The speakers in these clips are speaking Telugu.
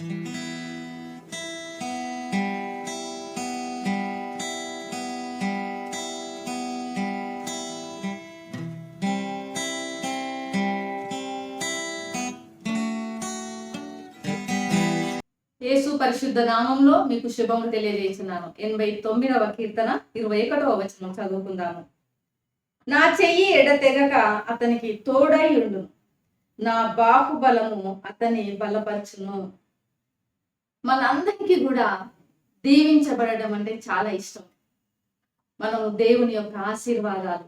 యేసు పరిశుద్ధ నామంలో మీకు శుభములు తెలియజేస్తున్నాను. 89వ కీర్తన 21వ వచనం చదువుకుందాము. నా చెయ్యి ఎడతెగక అతనికి తోడై ఉండును, నా బాహుబలము అతని బలపరచును. మనందరికీ కూడా దీవించబడడం అంటే చాలా ఇష్టం. మనం దేవుని యొక్క ఆశీర్వాదాలు,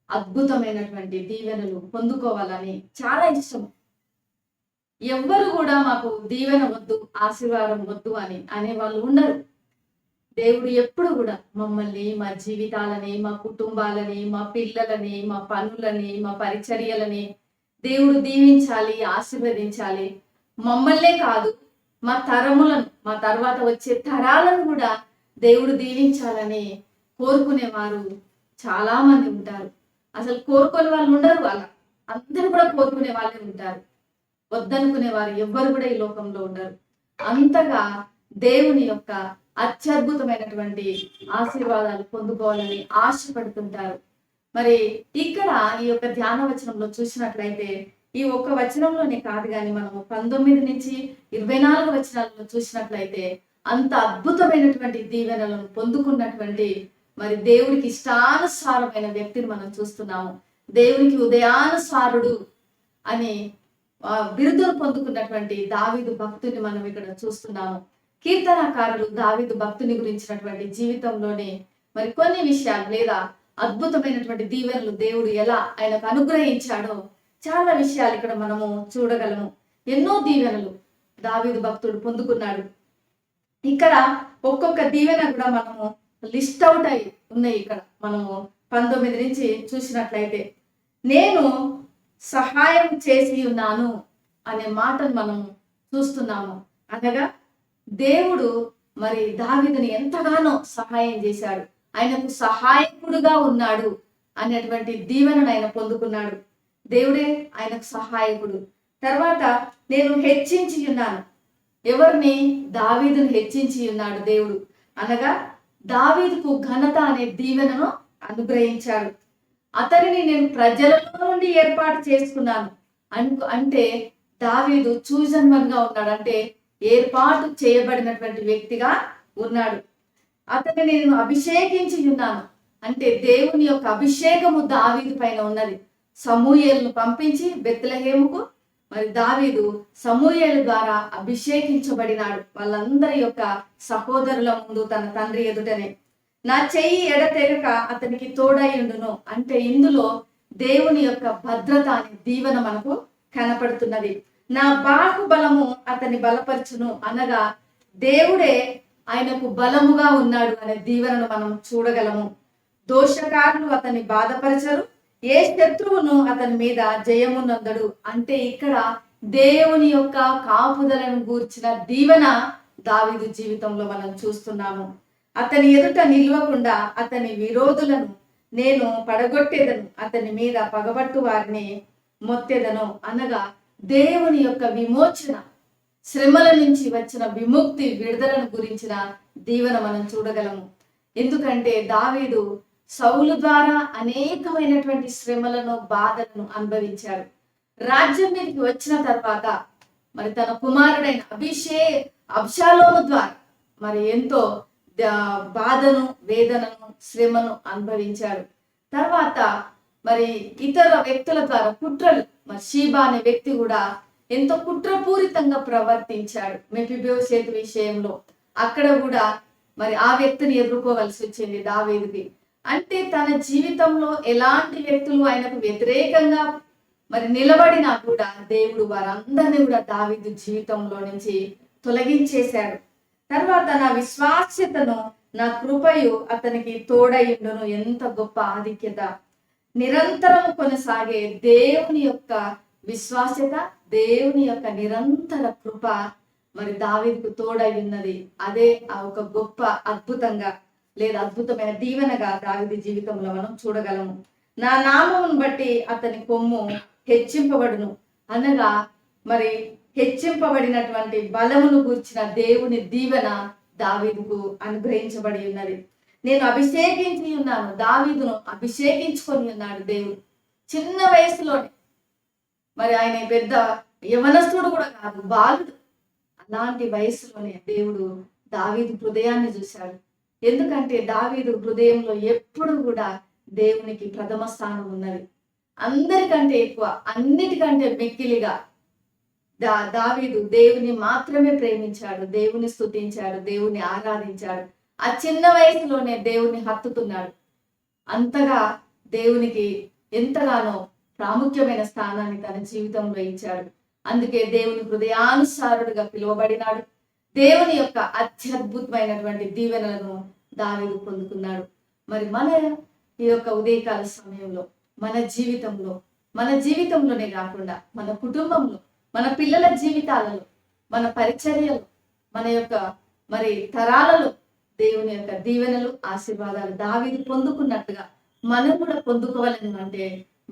అద్భుతమైనటువంటి దీవెనలు పొందుకోవాలని చాలా ఇష్టం. ఎవ్వరు కూడా మాకు దీవెన వద్దు, ఆశీర్వాదం వద్దు అని అనేవాళ్ళు ఉండరు. దేవుడు ఎప్పుడు కూడా మమ్మల్ని, మా జీవితాలని, మా కుటుంబాలని, మా పిల్లలని, మా పనులని, మా పరిచర్యలని దేవుడు దీవించాలి, ఆశీర్వదించాలి. మమ్మల్నే కాదు, మా తరములను, మా తర్వాత వచ్చే తరాలను కూడా దేవుడు దీవించాలని కోరుకునేవారు చాలా మంది ఉంటారు. అసలు కోరుకునే వాళ్ళు ఉండరు, అలా అందరూ కూడా కోరుకునే వాళ్ళే ఉంటారు. వద్దనుకునే వారు ఎవ్వరు కూడా ఈ లోకంలో ఉండరు. అంతగా దేవుని యొక్క అత్యద్భుతమైనటువంటి ఆశీర్వాదాలు పొందుకోవాలని ఆశపడుతుంటారు. మరి ఇక్కడ ఈ యొక్క ధ్యాన వచనంలో చూసినట్లయితే ఈ ఒక్క వచనంలోనే కాదు కానీ మనము 19 నుంచి 24 వచనాలలో చూసినట్లయితే అంత అద్భుతమైనటువంటి దీవెనలను పొందుకున్నటువంటి మరి దేవుడికి ఇష్టానుసారమైన వ్యక్తిని మనం చూస్తున్నాము. దేవునికి ఉదయానుసారుడు అని బిరుదును పొందుకున్నటువంటి దావీదు భక్తుని మనం ఇక్కడ చూస్తున్నాము. కీర్తనకారులు దావీదు భక్తుని గురించినటువంటి జీవితంలోనే మరి కొన్ని విషయాలు లేదా అద్భుతమైనటువంటి దీవెనలు దేవుడు ఎలా ఆయనకు అనుగ్రహించాడో చాలా విషయాలు ఇక్కడ మనము చూడగలము. ఎన్నో దీవెనలు దావీదు భక్తుడు పొందుకున్నాడు. ఇక్కడ ఒక్కొక్క దీవెన కూడా మనము లిస్ట్ అవుట్ అయి ఉన్నాయి. ఇక్కడ మనము 19 నుంచి చూసినట్లయితే నేను సహాయం చేసి ఉన్నాను అనే మాటను మనం చూస్తున్నాము. అనగా దేవుడు మరి దావీదుని ఎంతగానో సహాయం చేశాడు, ఆయనకు సహాయకుడుగా ఉన్నాడు అనేటువంటి దీవెనను ఆయన పొందుకున్నాడు. దేవుడే ఆయనకు సహాయకుడు. తర్వాత నేను హెచ్చించి ఉన్నాను. ఎవరిని? దావీదుని హెచ్చించి ఉన్నాడు దేవుడు. అనగా దావీదుకు ఘనత అనే దీవెనను అనుగ్రహించాడు. అతనిని నేను ప్రజలలో నుండి ఏర్పాటు చేసుకున్నాను అంటే దావీదు చూజన్ వన్ గా ఉన్నాడు, అంటే ఏర్పాటు చేయబడినటువంటి వ్యక్తిగా ఉన్నాడు. అతన్ని నేను అభిషేకించి ఉన్నాను అంటే దేవుని యొక్క అభిషేకము దావీదు పైన ఉన్నది. సమూయేలును పంపించి బెత్లెహేముకు మరి దావీదు సమూయేలు ద్వారా అభిషేకించబడినాడు. వాళ్ళందరి యొక్క సహోదరుల ముందు తన తండ్రి ఎదుటనే. నా చెయ్యి ఎడతెగక అతనికి తోడై ఉండును అంటే ఇందులో దేవుని యొక్క భద్రత అనే దీవెన మనకు కనపడుతున్నది. నా బాహుబలము అతని బలపరచును అనగా దేవుడే ఆయనకు బలముగా ఉన్నాడు అనే దీవెనను మనం చూడగలము. దోషకారులు అతన్ని బాధపరచరు, ఏ శత్రువును అతని మీద జయమునందడు అంటే ఇక్కడ దేవుని యొక్క కాపుదలను గూర్చిన దీవెన దావీదు జీవితంలో మనం చూస్తున్నాము. అతని ఎదుట నిలవకుండా అతని విరోధులను నేను పడగొట్టేదను, అతని మీద పగబట్టు వారిని మొత్తెదను అనగా దేవుని యొక్క విమోచన, శ్రమల నుంచి వచ్చిన విముక్తి, విడుదలను గురించిన దీవెన మనం చూడగలము. ఎందుకంటే దావీదు సౌలు ద్వారా అనేకమైనటువంటి శ్రమలను, బాధలను అనుభవించాడు. రాజ్యం మీదకి వచ్చిన తర్వాత మరి తన కుమారుడైన అబ్షాలోము ద్వారా మరి ఎంతో బాధను, వేదనను, శ్రమను అనుభవించాడు. తర్వాత మరి ఇతర వ్యక్తుల ద్వారా కుట్రలు, మరి షీబా అనే వ్యక్తి కూడా ఎంతో కుట్రపూరితంగా ప్రవర్తించాడు మెఫీబోషెతు విషయంలో. అక్కడ కూడా మరి ఆ వ్యక్తిని ఎదుర్కోవలసి వచ్చింది దావీదుకి. అంటే తన జీవితంలో ఎలాంటి వ్యక్తులు ఆయనకు వ్యతిరేకంగా మరి నిలబడినా కూడా దేవుడు వారందరినీ కూడా దావీదు జీవితంలో నుంచి తొలగించేశాడు. తర్వాత నా విశ్వాస్యతను, నా కృపయు అతనికి తోడయుండును. ఎంత గొప్ప ఆధిక్యత! నిరంతరం కొనసాగే దేవుని యొక్క విశ్వాస్యత, దేవుని యొక్క నిరంతర కృప మరి దావీదుకు తోడై ఉన్నది. అదే ఆ ఒక గొప్ప అద్భుతంగా లేదా అద్భుతమైన దీవెనగా దావీదు జీవితంలో మనం చూడగలము. నా నామమును బట్టి అతని కొమ్ము హెచ్చింపబడును అనగా మరి హెచ్చింపబడినటువంటి బలమును గూర్చిన దేవుని దీవెన దావీదుకు అనుగ్రహించబడి ఉన్నది. నేను అభిషేకించి ఉన్నాను, దావీదును అభిషేకించుకొని ఉన్నాడు దేవుడు. చిన్న వయసులోనే, మరి ఆయన పెద్ద యవనస్తుడు కూడా కాదు, బాలుడు. అలాంటి వయసులోనే దేవుడు దావీదు హృదయాన్ని చూశాడు. ఎందుకంటే దావీదు హృదయంలో ఎప్పుడు కూడా దేవునికి ప్రథమ స్థానం ఉన్నది. అందరికంటే ఎక్కువ, అన్నిటికంటే మిక్కిలిగా దావీదు దేవుని మాత్రమే ప్రేమించాడు, దేవుని స్తుతించాడు, దేవుని ఆరాధించాడు. ఆ చిన్న వయసులోనే దేవుని హత్తుతున్నాడు. అంతగా దేవునికి ఎంతగానో ప్రాముఖ్యమైన స్థానాన్ని తన జీవితంలో ఇచ్చాడు. అందుకే దేవుని హృదయానుసారుడుగా పిలువబడినాడు. దేవుని యొక్క అత్యద్భుతమైనటువంటి దీవెనలను దావీదు పొందుకున్నాడు. మరి మన ఈ యొక్క ఉదయకాల సమయంలో మన జీవితంలోనే కాకుండా మన కుటుంబంలో, మన పిల్లల జీవితాలలో, మన పరిచర్యలో, మన యొక్క మరి తరాలలో దేవుని యొక్క దీవెనలు, ఆశీర్వాదాలు దావీదు పొందుకున్నట్టుగా మనం కూడా పొందుకోవాలని అంటే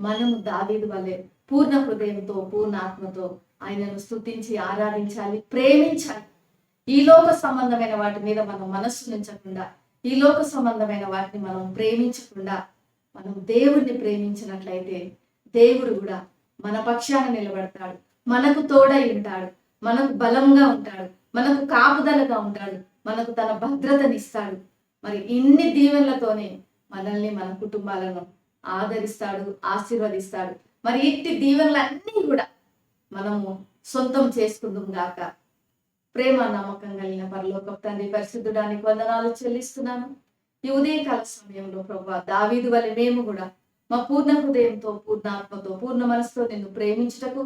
మనము దావీదు వలె పూర్ణ హృదయంతో, పూర్ణ ఆత్మతో ఆయనను స్తుతించి ఆరాధించాలి, ప్రేమించాలి. ఈ లోక సంబంధమైన వాటి మీద మనం మనస్సు ఉంచకుండా, ఈ లోక సంబంధమైన వాటిని మనం ప్రేమించకుండా, మనం దేవుడిని ప్రేమించినట్లయితే దేవుడు కూడా మన పక్షాన నిలబడతాడు, మనకు తోడై ఉంటాడు, మనకు బలంగా ఉంటాడు, మనకు కాపుదలగా ఉంటాడు, మనకు తన భద్రతనిస్తాడు. మరి ఇన్ని దీవెనలతోనే మనల్ని, మన కుటుంబాలను ఆదరిస్తాడు, ఆశీర్వదిస్తాడు. మరి ఇట్టి దీవెనలన్నీ కూడా మనము సొంతం చేసుకుందాం గాక. ప్రేమ నమ్మకం కలిగిన పరలోకపు తండ్రి, పరిశుద్ధుడానికి వందనాలు చెల్లిస్తున్నాను. ఈ ఉదయకాల సమయంలో ప్రభువా, దావీదు వలె మేము కూడా మా పూర్ణ హృదయంతో, పూర్ణాత్మతో, పూర్ణ మనసుతో నిన్ను ప్రేమించుటకు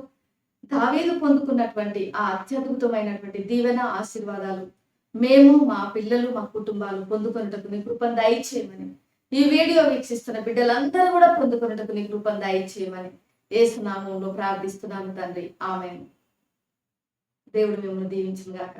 దావీదు పొందుకున్నటువంటి ఆ అత్యద్భుతమైనటువంటి దీవెన, ఆశీర్వాదాలు మేము, మా పిల్లలు, మా కుటుంబాలు పొందుకున్నటకు నీ కృపను దయచేయమని, ఈ వీడియో వీక్షిస్తున్న బిడ్డలందరూ కూడా పొందుకున్నటకు నీ కృపను దయచేయమని యేసు నామములో ప్రార్థిస్తున్నాను తండ్రి. ఆమేన్. దేవుడు మిమ్మల్ని దీవించును గాక.